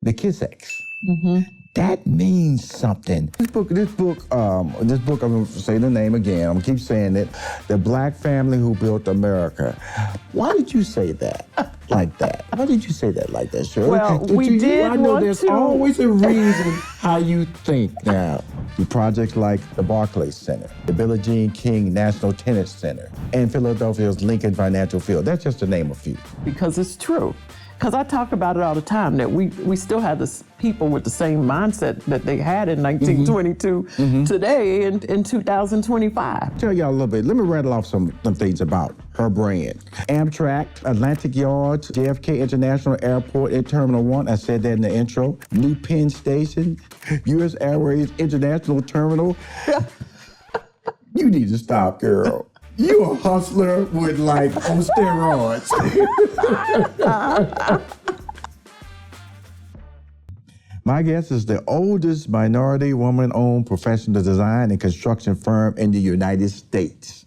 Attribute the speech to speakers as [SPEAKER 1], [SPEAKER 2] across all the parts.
[SPEAKER 1] McKissacks. That means something. This book, I'm gonna say the name again, I'm gonna keep saying it. The Black Family Who Built America. Why did you say that like that? Why did you say that like that, Cheryl?
[SPEAKER 2] Well,
[SPEAKER 1] I know there's always a reason how you think now. Through projects like the Barclays Center, the Billie Jean King National Tennis Center, and Philadelphia's Lincoln Financial Field. That's just to name a few.
[SPEAKER 2] Because it's true. Because I talk about it all the time, that we still have this people with the same mindset that they had in 1922 today in 2025.
[SPEAKER 1] Tell y'all a little bit. Let me rattle off some things about her brand. Amtrak, Atlantic Yards, JFK International Airport at Terminal 1. I said that in the intro. New Penn Station, U.S. Airways International Terminal. You need to stop, girl. You a hustler with on steroids. My guest is the oldest minority woman-owned professional design and construction firm in the United States.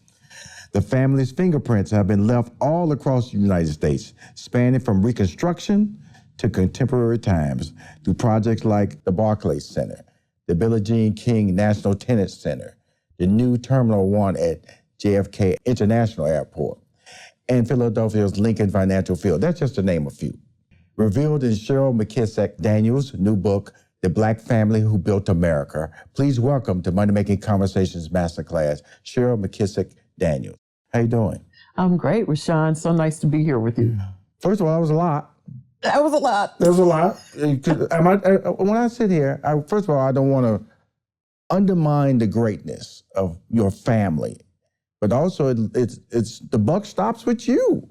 [SPEAKER 1] The family's fingerprints have been left all across the United States, spanning from Reconstruction to contemporary times through projects like the Barclays Center, the Billie Jean King National Tennis Center, the new Terminal 1 at JFK International Airport, and Philadelphia's Lincoln Financial Field. That's just to name a few. Revealed in Cheryl McKissack Daniels' new book, The Black Family Who Built America. Please welcome to Money Making Conversations Masterclass, Cheryl McKissack Daniels. How you doing?
[SPEAKER 2] I'm great, Rushion. So nice to be here with you.
[SPEAKER 1] First of all, that was a lot.
[SPEAKER 2] That was a lot.
[SPEAKER 1] That was a lot. When I sit here, first of all, I don't want to undermine the greatness of your family, but also it's the buck stops with you.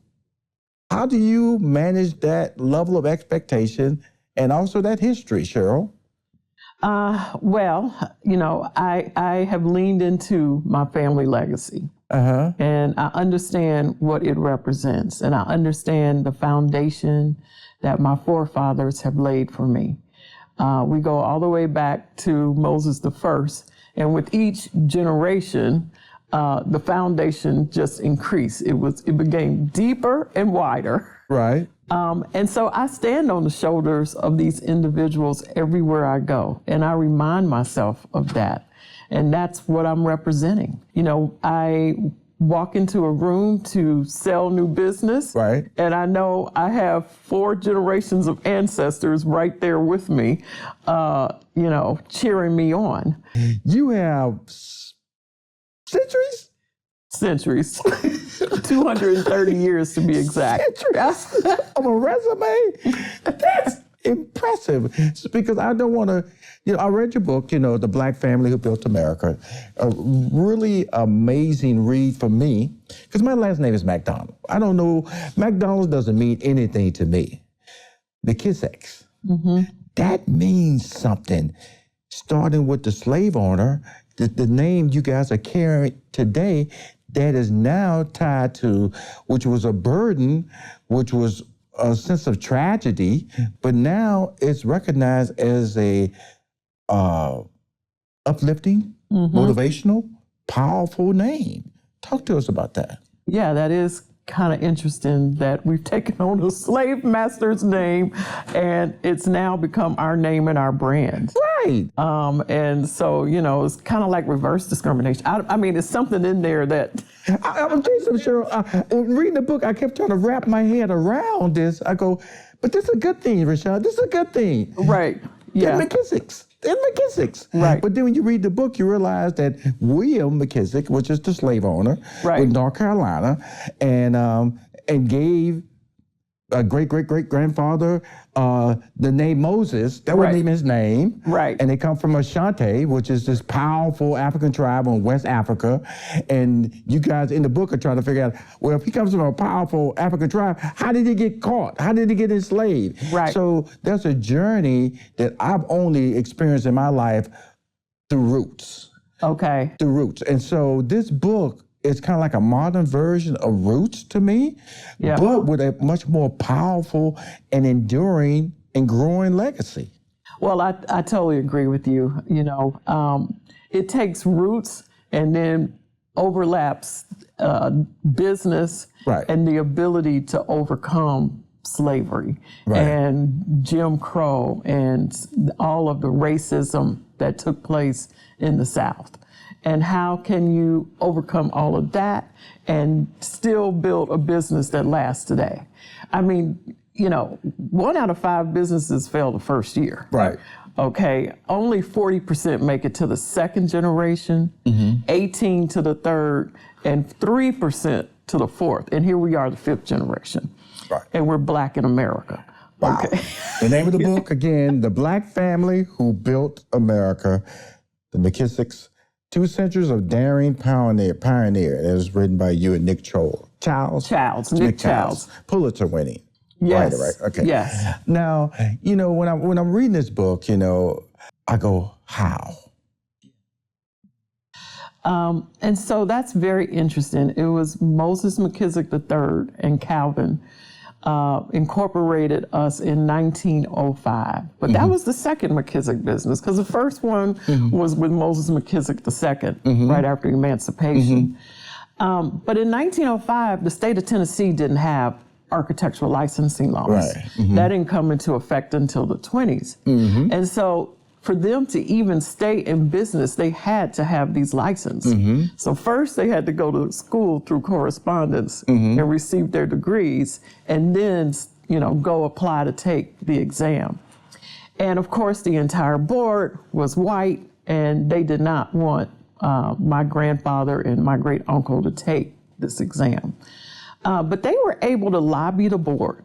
[SPEAKER 1] How do you manage that level of expectation and also that history, Cheryl?
[SPEAKER 2] Well, I have leaned into my family legacy. And I understand what it represents, and I understand the foundation that my forefathers have laid for me. We go all the way back to Moses the first, and with each generation, the foundation just increased. It became deeper and wider.
[SPEAKER 1] Right.
[SPEAKER 2] And so I stand on the shoulders of these individuals everywhere I go, and I remind myself of that. And that's what I'm representing. I walk into a room to sell new business.
[SPEAKER 1] Right.
[SPEAKER 2] And I know I have 4 generations of ancestors right there with me, cheering me on.
[SPEAKER 1] You have centuries?
[SPEAKER 2] Centuries. 230 years to be exact.
[SPEAKER 1] Centuries of a resume? That's impressive. It's because I don't want to, I read your book, The Black Family Who Built America. A really amazing read for me, because my last name is McDonald. I don't know, McDonald's doesn't mean anything to me. McKissacks, that means something. Starting with the slave owner, the name you guys are carrying today, that is now tied to, which was a burden, which was a sense of tragedy, but now it's recognized as a uplifting, motivational, powerful name. Talk to us about that.
[SPEAKER 2] Yeah, that is kind of interesting that we've taken on a slave master's name and it's now become our name and our brand.
[SPEAKER 1] Right.
[SPEAKER 2] And so, it's kind of like reverse discrimination. I mean, it's something in there that...
[SPEAKER 1] I'm telling you something, Cheryl. Reading the book, I kept trying to wrap my head around this. I go, but this is a good thing, Rushion. This is a good thing.
[SPEAKER 2] Right. Yeah.
[SPEAKER 1] They're McKissacks.
[SPEAKER 2] Right.
[SPEAKER 1] But then when you read the book, you realize that William McKissack, which is the slave owner in North Carolina, and gave a great-great-great-grandfather the name Moses. That wasn't even his name.
[SPEAKER 2] Right.
[SPEAKER 1] And they come from Ashanti, which is this powerful African tribe in West Africa. And you guys in the book are trying to figure out, well, if he comes from a powerful African tribe, how did he get caught? How did he get enslaved?
[SPEAKER 2] Right.
[SPEAKER 1] So there's a journey that I've only experienced in my life through roots.
[SPEAKER 2] Okay.
[SPEAKER 1] Through roots. And so this book, it's kind of like a modern version of Roots to me, but with a much more powerful and enduring and growing legacy.
[SPEAKER 2] Well, I totally agree with you. It takes roots and then overlaps business and the ability to overcome slavery and Jim Crow and all of the racism that took place in the South. And how can you overcome all of that and still build a business that lasts today? I mean, 1 out of 5 businesses fail the first year.
[SPEAKER 1] Right.
[SPEAKER 2] Okay, only 40% make it to the second generation, 18 to the third, and 3% to the fourth. And here we are, the 5th generation.
[SPEAKER 1] Right.
[SPEAKER 2] And we're Black in America.
[SPEAKER 1] Wow.
[SPEAKER 2] Okay.
[SPEAKER 1] The name of the book, again, The Black Family Who Built America, the McKissacks, 2 Centuries of Daring Pioneer. It was written by you and Nick Childs. Nick Childs. Pulitzer winning.
[SPEAKER 2] Yes.
[SPEAKER 1] Right. Okay.
[SPEAKER 2] Yes.
[SPEAKER 1] Now, when I'm reading this book, I go, how?
[SPEAKER 2] And so that's very interesting. It was Moses McKissack III and Calvin incorporated us in 1905. But that was the second McKissack business, because the first one was with Moses McKissack II, right after emancipation. But in 1905, the state of Tennessee didn't have architectural licensing laws.
[SPEAKER 1] Right.
[SPEAKER 2] That didn't come into effect until the 20s. And so for them to even stay in business, they had to have these licenses. So first they had to go to school through correspondence and receive their degrees, and then, go apply to take the exam. And of course, the entire board was white, and they did not want my grandfather and my great uncle to take this exam. But they were able to lobby the board.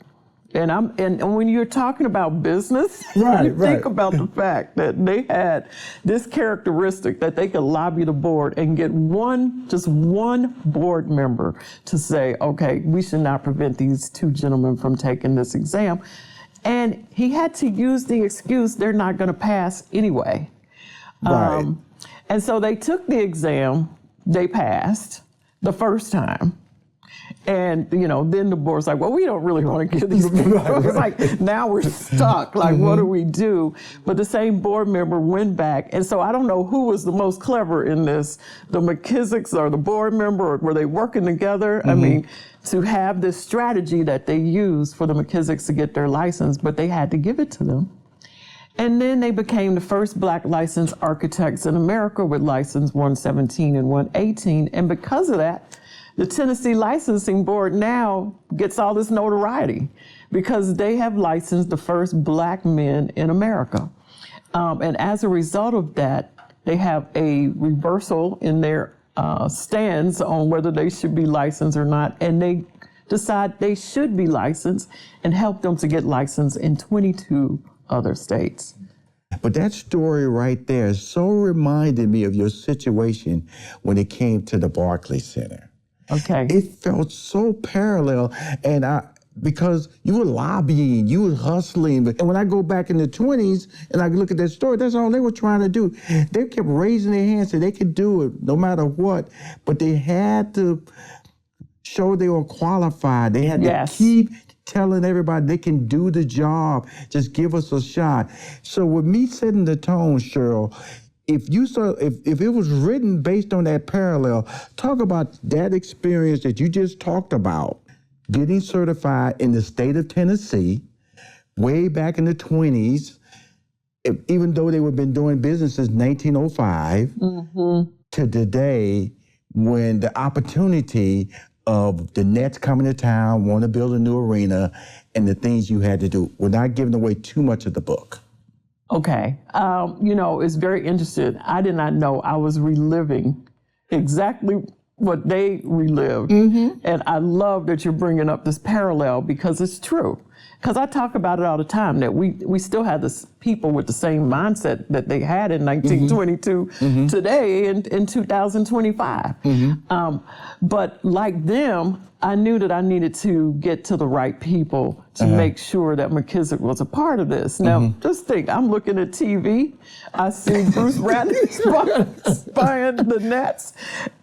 [SPEAKER 2] And when you're talking about business, you think about the fact that they had this characteristic that they could lobby the board and get just one board member to say, okay, we should not prevent these 2 gentlemen from taking this exam. And he had to use the excuse, they're not going to pass anyway.
[SPEAKER 1] Right.
[SPEAKER 2] And so they took the exam, they passed the first time. And, then the board's like, well, we don't really want to give these people. It's like, now we're stuck. Like, what do we do? But the same board member went back. And so I don't know who was the most clever in this, the McKissacks or the board member, or were they working together? I mean, to have this strategy that they used for the McKissacks to get their license, but they had to give it to them. And then they became the first Black licensed architects in America with license 117 and 118. And because of that, the Tennessee Licensing Board now gets all this notoriety because they have licensed the first Black men in America. And as a result of that, they have a reversal in their stands on whether they should be licensed or not. And they decide they should be licensed and help them to get licensed in 22 other states.
[SPEAKER 1] But that story right there so reminded me of your situation when it came to the Barclays Center.
[SPEAKER 2] Okay.
[SPEAKER 1] It felt so parallel, and because you were lobbying, you were hustling. And when I go back in the 20s and I look at that story, that's all they were trying to do. They kept raising their hands, so they could do it no matter what. But they had to show they were qualified. They had to keep telling everybody they can do the job. Just give us a shot. So with me setting the tone, Cheryl, if it was written based on that parallel, talk about that experience that you just talked about, getting certified in the state of Tennessee, way back in the 20s, even though they had been doing business since 1905, to today, when the opportunity of the Nets coming to town, want to build a new arena, and the things you had to do. We're not giving away too much of the book.
[SPEAKER 2] Okay. It's very interesting. I did not know I was reliving exactly what they relived. And I love that you're bringing up this parallel because it's true. Because I talk about it all the time, that we still have this people with the same mindset that they had in 1922 today in 2025. But like them, I knew that I needed to get to the right people to make sure that McKissack was a part of this. Now, just think, I'm looking at TV, I see Bruce Randy buying the Nets,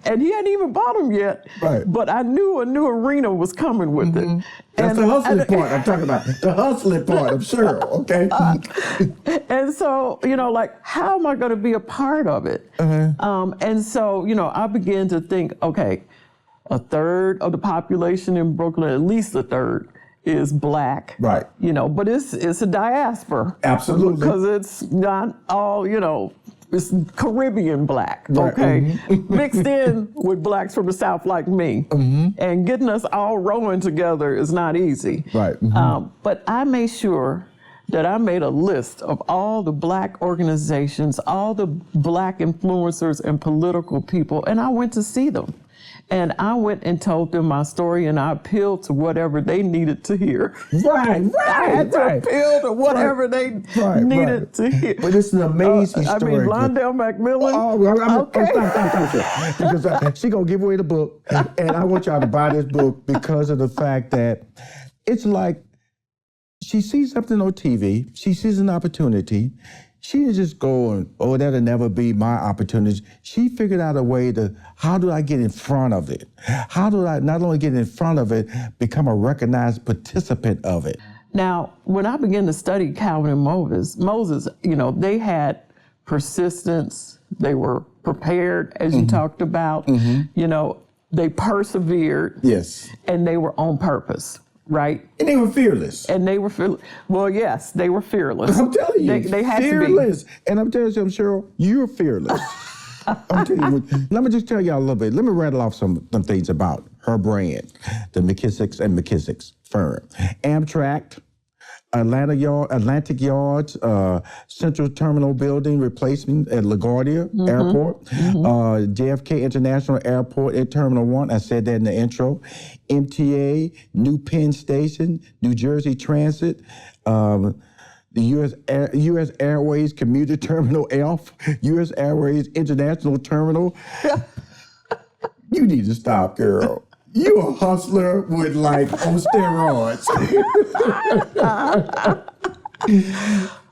[SPEAKER 2] and he hadn't even bought them yet, but I knew a new arena was coming with it.
[SPEAKER 1] That's the hustling part I'm talking about. The hustling part, I'm sure, okay?
[SPEAKER 2] And so, how am I going to be a part of it? And so, I began to think, okay, a third of the population in Brooklyn, at least a third, is Black.
[SPEAKER 1] Right.
[SPEAKER 2] You know, but it's a diaspora.
[SPEAKER 1] Absolutely.
[SPEAKER 2] Because it's not all, you know, it's Caribbean Black,
[SPEAKER 1] Right.
[SPEAKER 2] okay? Mixed in with Blacks from the South like me. And getting us all rowing together is not easy.
[SPEAKER 1] Right.
[SPEAKER 2] But I made sure that I made a list of all the Black organizations, all the Black influencers and political people, and I went to see them. And I went and told them my story, and I appealed to whatever they needed to hear.
[SPEAKER 1] Right.
[SPEAKER 2] I had to appeal to whatever they needed to hear.
[SPEAKER 1] But it's an amazing story.
[SPEAKER 2] I mean, Londell Macmillan.
[SPEAKER 1] Okay. Stop. Because she gonna give away the book, and I want y'all to buy this book because of the fact that it's like she sees something on TV, she sees an opportunity. She didn't just go and, oh, that'll never be my opportunity. She figured out a way to, how do I get in front of it? How do I not only get in front of it, become a recognized participant of it?
[SPEAKER 2] Now, when I began to study Calvin and Moses, you know, they had persistence, they were prepared, as you talked about, you know, they persevered.
[SPEAKER 1] Yes.
[SPEAKER 2] And they were on purpose. Right?
[SPEAKER 1] And they were fearless.
[SPEAKER 2] And they were fearless. Well, yes, they were fearless.
[SPEAKER 1] I'm telling you,
[SPEAKER 2] they had
[SPEAKER 1] fearless.
[SPEAKER 2] to be.
[SPEAKER 1] And I'm telling you, Cheryl, you're fearless. I'm telling you. Let me just tell y'all a little bit. Let me rattle off some things about her brand, the McKissacks and McKissack's firm. Amtrak, Atlantic Yards, Central Terminal Building replacement at LaGuardia Airport, JFK International Airport at Terminal 1, I said that in the intro, MTA, New Penn Station, New Jersey Transit, the U.S. Airways Commuter Terminal F, U.S. Airways International Terminal. You need to stop, girl. You a hustler with like on steroids.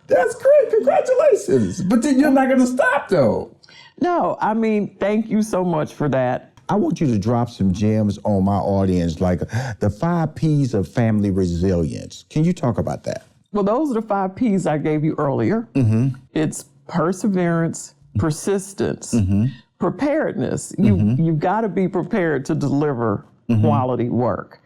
[SPEAKER 1] That's great. Congratulations. But then you're not going to stop though.
[SPEAKER 2] No, I mean, thank you so much for that.
[SPEAKER 1] I want you to drop some gems on my audience, like the 5 P's of family resilience. Can you talk about that?
[SPEAKER 2] Well, those are the 5 P's I gave you earlier. It's perseverance, persistence, preparedness. You've got to be prepared to deliver quality work.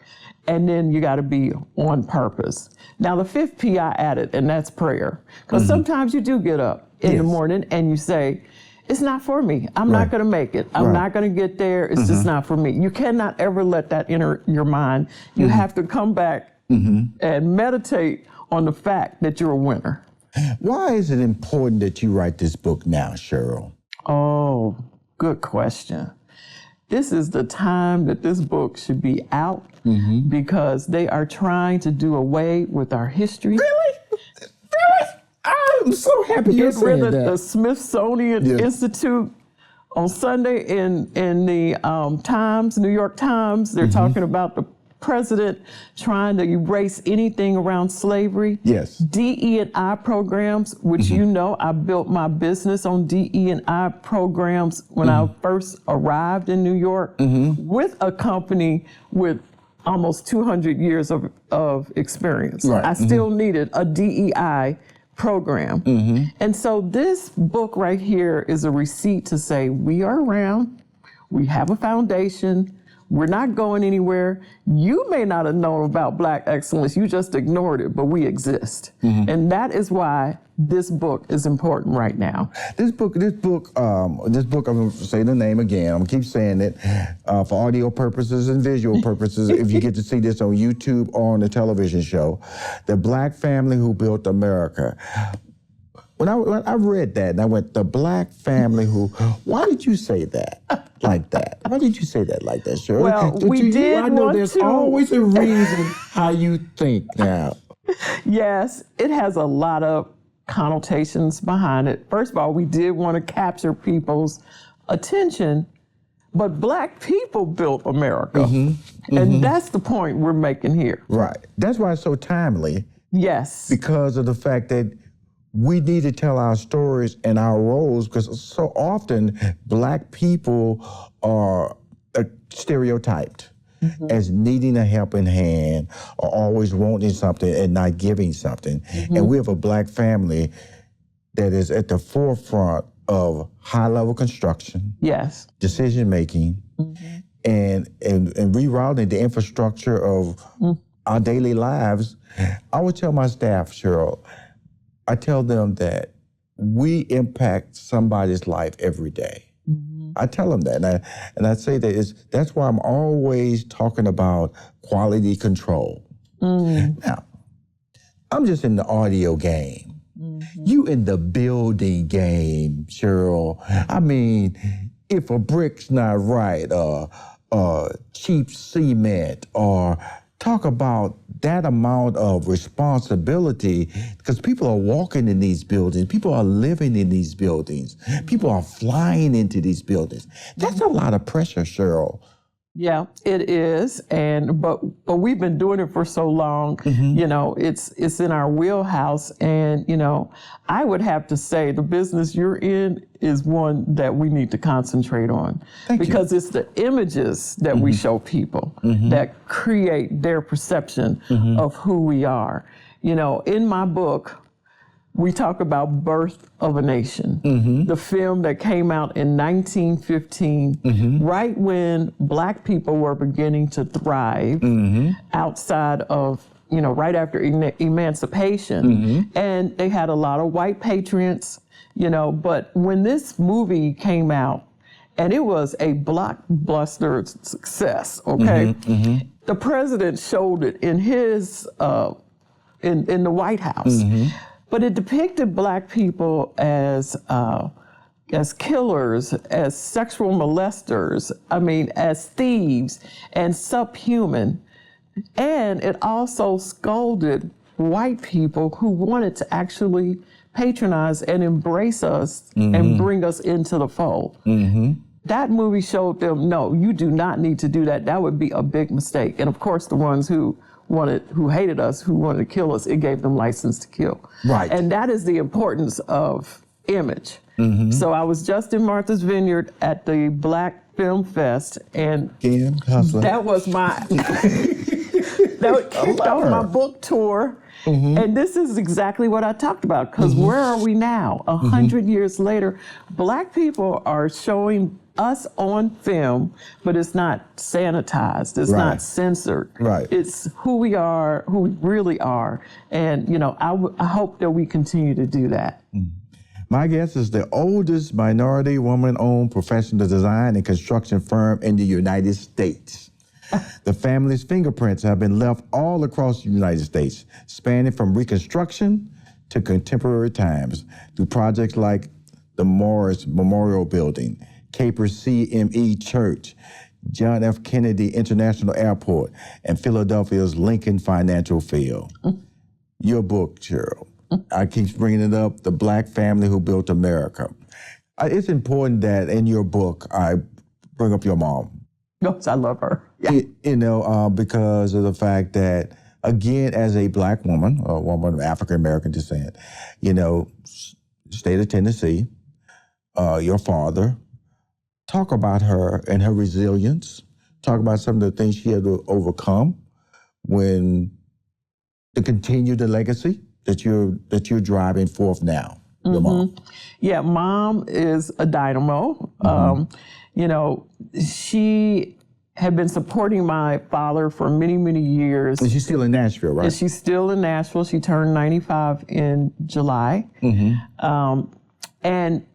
[SPEAKER 2] And then you got to be on purpose. Now, the 5th P I added, and that's prayer. Because sometimes you do get up in the morning and you say, it's not for me. I'm not going to make it. I'm not going to get there. It's just not for me. You cannot ever let that enter your mind. You have to come back and meditate on the fact that you're a winner.
[SPEAKER 1] Why is it important that you write this book now, Cheryl?
[SPEAKER 2] Oh, good question. This is the time that this book should be out because they are trying to do away with our history.
[SPEAKER 1] Really? I'm so happy you're saying that.
[SPEAKER 2] The Smithsonian Institute on Sunday in the Times, New York Times, they're talking about the president trying to erase anything around slavery.
[SPEAKER 1] Yes.
[SPEAKER 2] DE&I programs, which you know, I built my business on DE&I programs when I first arrived in New York with a company with almost 200 years of experience.
[SPEAKER 1] Right.
[SPEAKER 2] I still needed a DEI program. And so this book right here is a receipt to say we are around, we have a foundation, we're not going anywhere. You may not have known about Black excellence, you just ignored it, but we exist. And that is why this book is important right now.
[SPEAKER 1] This book, I'm gonna say the name again, I'm gonna keep saying it, for audio purposes and visual purposes, if you get to see this on YouTube or on the television show, The Black Family Who Built America. When I read that, and I went, the Black family who, why did you say that like that? Why did you say that like that, Cheryl?
[SPEAKER 2] Well,
[SPEAKER 1] I know there's always a reason how you think now.
[SPEAKER 2] Yes, it has a lot of connotations behind it. First of all, we did want to capture people's attention, but Black people built America. And that's the point we're making here.
[SPEAKER 1] Right. That's why it's so timely.
[SPEAKER 2] Yes.
[SPEAKER 1] Because of the fact that we need to tell our stories and our roles, because so often Black people are stereotyped as needing a helping hand or always wanting something and not giving something. And we have a Black family that is at the forefront of high-level construction, decision-making, and rerouting the infrastructure of our daily lives, I would tell my staff, Cheryl, I tell them that we impact somebody's life every day. I tell them that, and I say that that's why I'm always talking about quality control. Now, I'm just in the audio game. You in the building game, Cheryl. I mean, if a brick's not right, cheap cement, or talk about that amount of responsibility, because people are walking in these buildings, people are living in these buildings, people are flying into these buildings. That's a lot of pressure, Cheryl.
[SPEAKER 2] Yeah, it is, but we've been doing it for so long. You know, it's in our wheelhouse, and you know, I would have to say the business you're in is one that we need to concentrate on. Because it's the images that we show people that create their perception of who we are. You know, in my book, we talk about Birth of a Nation, the film that came out in 1915, right when Black people were beginning to thrive outside of, you know, right after emancipation. And they had a lot of white patriots, you know, but when this movie came out, and it was a blockbuster success, okay? The president showed it in his, in the White House. But it depicted Black people as killers, as sexual molesters, I mean, as thieves and subhuman. And it also scolded white people who wanted to actually patronize and embrace us and bring us into the fold. That movie showed them, no, you do not need to do that. That would be a big mistake. And of course, the ones who hated us, who wanted to kill us, it gave them license to kill.
[SPEAKER 1] Right.
[SPEAKER 2] And that is the importance of image. So I was just in Martha's Vineyard at the Black Film Fest, and that was my that kicked off my book tour. And this is exactly what I talked about, because where are we now? 100 years later, Black people are showing us on film, but it's not sanitized, it's not censored. It's who we are, who we really are. And, you know, I hope that we continue to do that.
[SPEAKER 1] My guest is the oldest minority woman-owned professional design and construction firm in the United States. The family's fingerprints have been left all across the United States, spanning from Reconstruction to contemporary times, through projects like the Morris Memorial Building, Capers C.M.E. Church, John F. Kennedy International Airport, and Philadelphia's Lincoln Financial Field. Your book, Cheryl, I keep bringing it up, The Black Family Who Built America. It's important that in your book, I bring up your mom.
[SPEAKER 2] Yes, I love her.
[SPEAKER 1] You know, because of the fact that, again, as a Black woman, a woman of African-American descent, you know, state of Tennessee, your father, talk about her and her resilience. Talk about some of the things she had to overcome to continue the legacy that you're driving forth now. Your mom.
[SPEAKER 2] Yeah, mom is a dynamo. You know, she had been supporting my father for many, many years.
[SPEAKER 1] And she's still in Nashville, right?
[SPEAKER 2] And she's still in Nashville. She turned 95 in July. And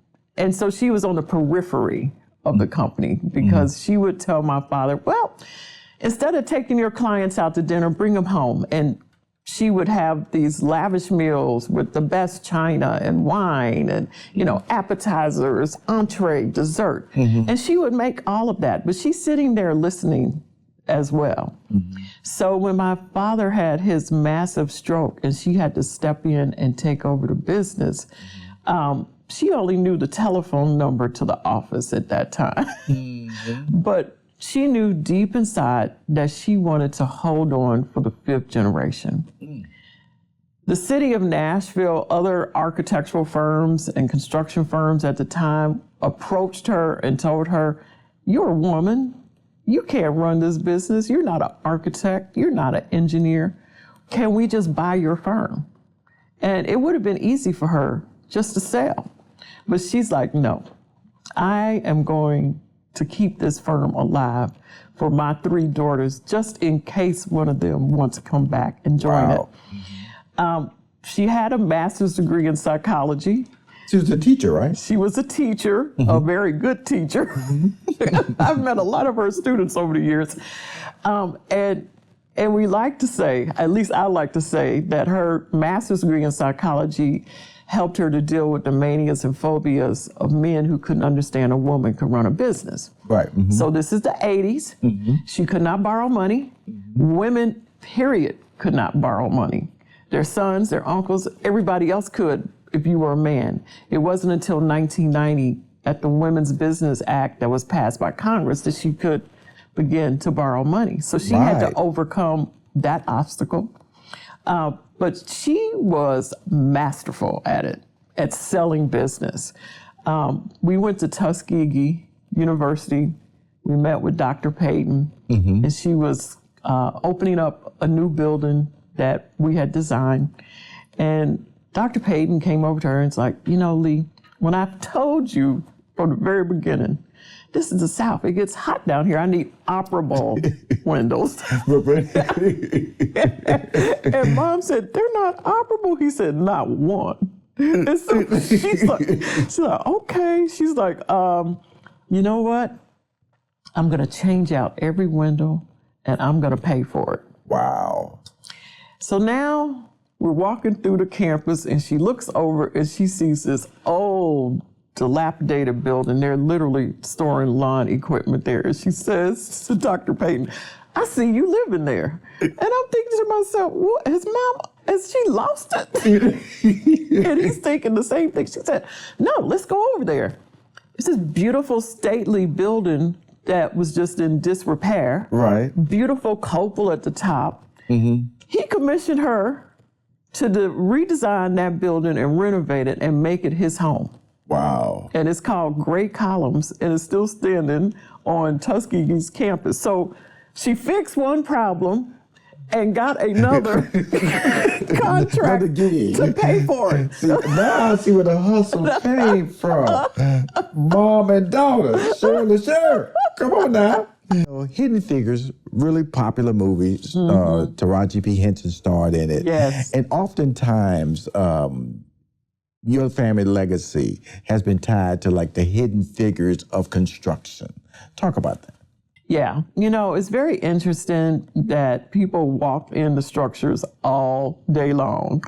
[SPEAKER 2] so she was on the periphery of the company, because she would tell my father, well, instead of taking your clients out to dinner, bring them home. And she would have these lavish meals with the best china and wine and, you know, appetizers, entree, dessert. And she would make all of that, but she's sitting there listening as well. So when my father had his massive stroke and she had to step in and take over the business, she only knew the telephone number to the office at that time. But she knew deep inside that she wanted to hold on for the fifth generation. The city of Nashville, other architectural firms and construction firms at the time approached her and told her, you're a woman, you can't run this business, you're not an architect, you're not an engineer, can we just buy your firm? And it would have been easy for her just to sell. But she's like, no, I am going to keep this firm alive for my 3 daughters, just in case one of them wants to come back and join it. She had a master's degree in psychology.
[SPEAKER 1] She was a teacher, right?
[SPEAKER 2] She was a teacher, a very good teacher. I've met a lot of her students over the years. And we like to say, at least I like to say, that her master's degree in psychology helped her to deal with the manias and phobias of men who couldn't understand a woman could run a business.
[SPEAKER 1] Right.
[SPEAKER 2] So this is the 80s. She could not borrow money. Women, period, could not borrow money. Their sons, their uncles, everybody else could if you were a man. It wasn't until 1990 at the Women's Business Act that was passed by Congress that she could begin to borrow money. So she had to overcome that obstacle. But she was masterful at it, at selling business. We went to Tuskegee University. We met with Dr. Payton, and she was opening up a new building that we had designed. And Dr. Payton came over to her and was like, you know, Lee, when I've told you from the very beginning, this is the South. It gets hot down here. I need operable windows. And Mom said, they're not operable. He said, not one. And so she's like, okay. She's like, you know what? I'm going to change out every window and I'm going to pay for it.
[SPEAKER 1] Wow.
[SPEAKER 2] So now we're walking through the campus and she looks over and she sees this old, dilapidated building. They're literally storing lawn equipment there. And she says to Dr. Payton, I see you living there. And I'm thinking to myself, what, has she lost it? And he's thinking the same thing. She said, no, let's go over there. It's this beautiful, stately building that was just in disrepair.
[SPEAKER 1] Right.
[SPEAKER 2] Beautiful cupola at the top. He commissioned her to redesign that building and renovate it and make it his home.
[SPEAKER 1] Wow.
[SPEAKER 2] And it's called Great Columns, and it's still standing on Tuskegee's campus. So she fixed one problem and got another contract to pay for it.
[SPEAKER 1] See, now I see where the hustle came from. Mom and daughter, Cheryl. Come on now. You know, Hidden Figures, really popular movies. Taraji P. Henson starred in it.
[SPEAKER 2] Yes.
[SPEAKER 1] And oftentimes, your family legacy has been tied to like the hidden figures of construction. Talk about that.
[SPEAKER 2] Yeah, you know, it's very interesting that people walk in the structures all day long.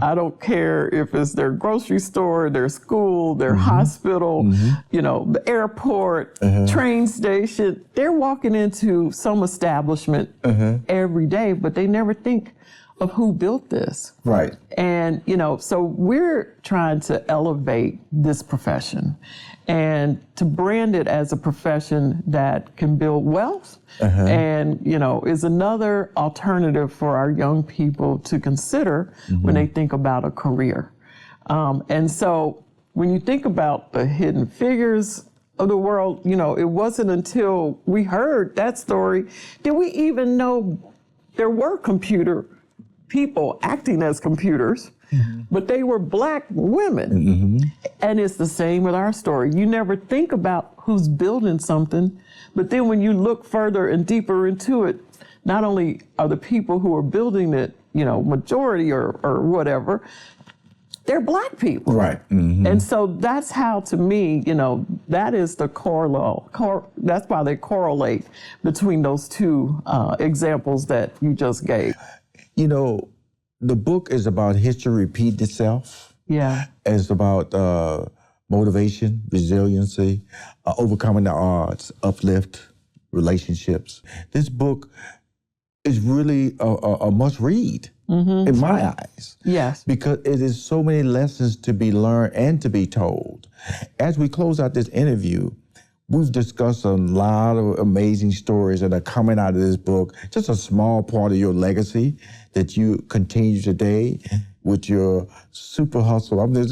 [SPEAKER 2] I don't care if it's their grocery store, their school, their hospital, you know, the airport, train station. They're walking into some establishment every day, but they never think of who built this.
[SPEAKER 1] Right.
[SPEAKER 2] And, you know, so we're trying to elevate this profession and to brand it as a profession that can build wealth and, you know, is another alternative for our young people to consider when they think about a career. And so when you think about the hidden figures of the world, you know, it wasn't until we heard that story did we even know there were people acting as computers, but they were Black women. And it's the same with our story. You never think about who's building something, but then when you look further and deeper into it, not only are the people who are building it, you know, majority or whatever, they're Black people.
[SPEAKER 1] Right.
[SPEAKER 2] And so that's how, to me, you know, that is the that's why they correlate between those two examples that you just gave.
[SPEAKER 1] You know, the book is about history repeating itself.
[SPEAKER 2] Yeah.
[SPEAKER 1] It's about motivation, resiliency, overcoming the odds, uplift relationships. This book is really a must read in my eyes.
[SPEAKER 2] Yes.
[SPEAKER 1] Because it is so many lessons to be learned and to be told. As we close out this interview, we've discussed a lot of amazing stories that are coming out of this book. Just a small part of your legacy that you continue today with your super hustle. Every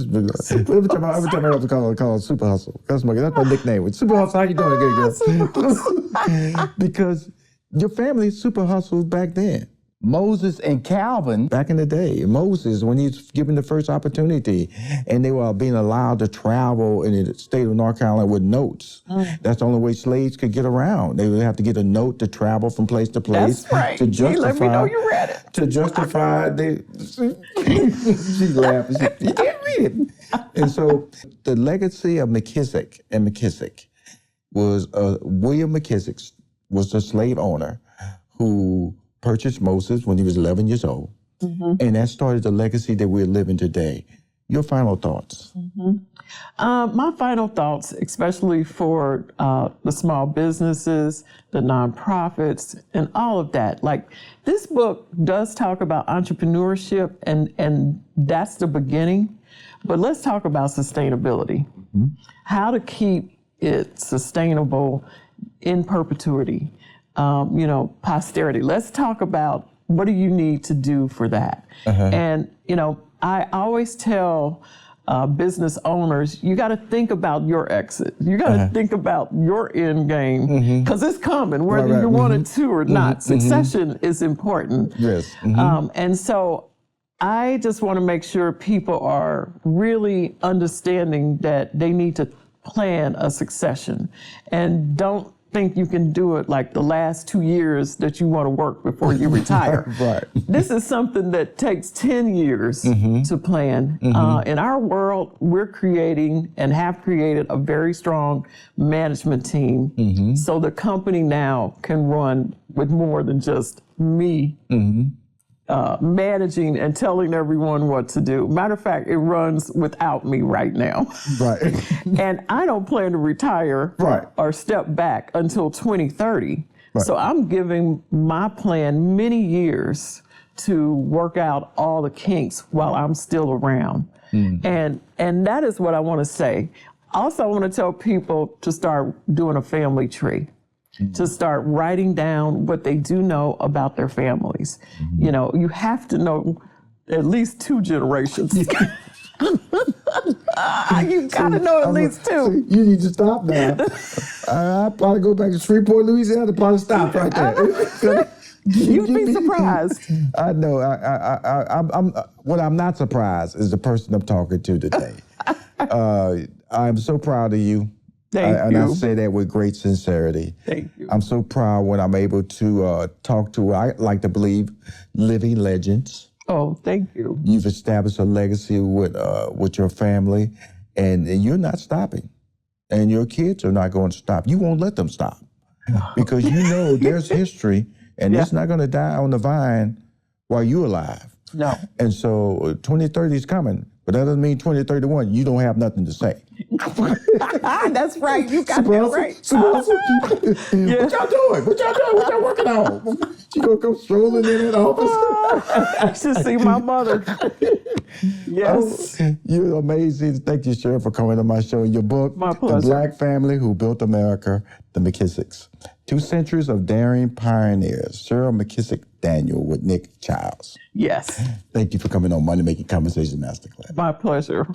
[SPEAKER 1] time I have to call it super hustle. That's my nickname. Super hustle, how you doing, good girl? Because your family super hustled back then. Moses and Calvin, back in the day, Moses, when he's given the first opportunity, and they were being allowed to travel in the state of North Carolina with notes. That's the only way slaves could get around. They would have to get a note to travel from place to place.
[SPEAKER 2] That's right.
[SPEAKER 1] To justify,
[SPEAKER 2] Let me know you read it.
[SPEAKER 1] To justify, she's laughing. You can't read it. And so the legacy of McKissack and McKissack was William McKissack was a slave owner who purchased Moses when he was 11 years old. And that started the legacy that we're living today. Your final thoughts?
[SPEAKER 2] My final thoughts, especially for the small businesses, the nonprofits, and all of that. Like, this book does talk about entrepreneurship, and that's the beginning. But let's talk about sustainability. How to keep it sustainable in perpetuity. Posterity. Let's talk about what do you need to do for that. And, I always tell business owners, you got to think about your exit. You got to think about your end game, because it's coming, whether you want it to or not. Succession is important.
[SPEAKER 1] Yes.
[SPEAKER 2] And so I just want to make sure people are really understanding that they need to plan a succession, and don't think you can do it like the last 2 years that you want to work before you retire.
[SPEAKER 1] Right.
[SPEAKER 2] This is something that takes 10 years to plan. In our world, we're creating and have created a very strong management team. So the company now can run with more than just me managing and telling everyone what to do. Matter of fact, it runs without me right now.
[SPEAKER 1] Right.
[SPEAKER 2] And I don't plan to retire or step back until 2030. So I'm giving my plan many years to work out all the kinks while I'm still around. And that is what I want to say. Also, I want to tell people to start doing a family tree. To start writing down what they do know about their families. You have to know at least 2 generations. You gotta know at least 2.
[SPEAKER 1] You need to stop now. I'll probably go back to Shreveport, Louisiana, to probably stop right there.
[SPEAKER 2] You'd be surprised.
[SPEAKER 1] I know. What I'm not surprised is the person I'm talking to today. I'm so proud of you.
[SPEAKER 2] Thank you.
[SPEAKER 1] And I say that with great sincerity.
[SPEAKER 2] Thank you.
[SPEAKER 1] I'm so proud when I'm able to talk to, I like to believe, living legends.
[SPEAKER 2] Oh, thank you.
[SPEAKER 1] You've established a legacy with your family, and you're not stopping. And your kids are not going to stop. You won't let them stop. Because you know there's history, and it's not going to die on the vine while you're alive.
[SPEAKER 2] No.
[SPEAKER 1] And so 2030 is coming. But that doesn't mean 2031, you don't have nothing to say.
[SPEAKER 2] That's right. You got that right.
[SPEAKER 1] What y'all doing? What y'all working on? She gonna come strolling in that office?
[SPEAKER 2] I should see my mother. Yes.
[SPEAKER 1] Oh, you're amazing. Thank you, Cheryl, for coming to my show. Your book,
[SPEAKER 2] My pleasure.
[SPEAKER 1] The Black Family Who Built America, The McKissacks. 2 centuries of daring pioneers. Cheryl McKissack Daniel with Nick Childs.
[SPEAKER 2] Yes.
[SPEAKER 1] Thank you for coming on Money Making Conversation Masterclass.
[SPEAKER 2] My pleasure.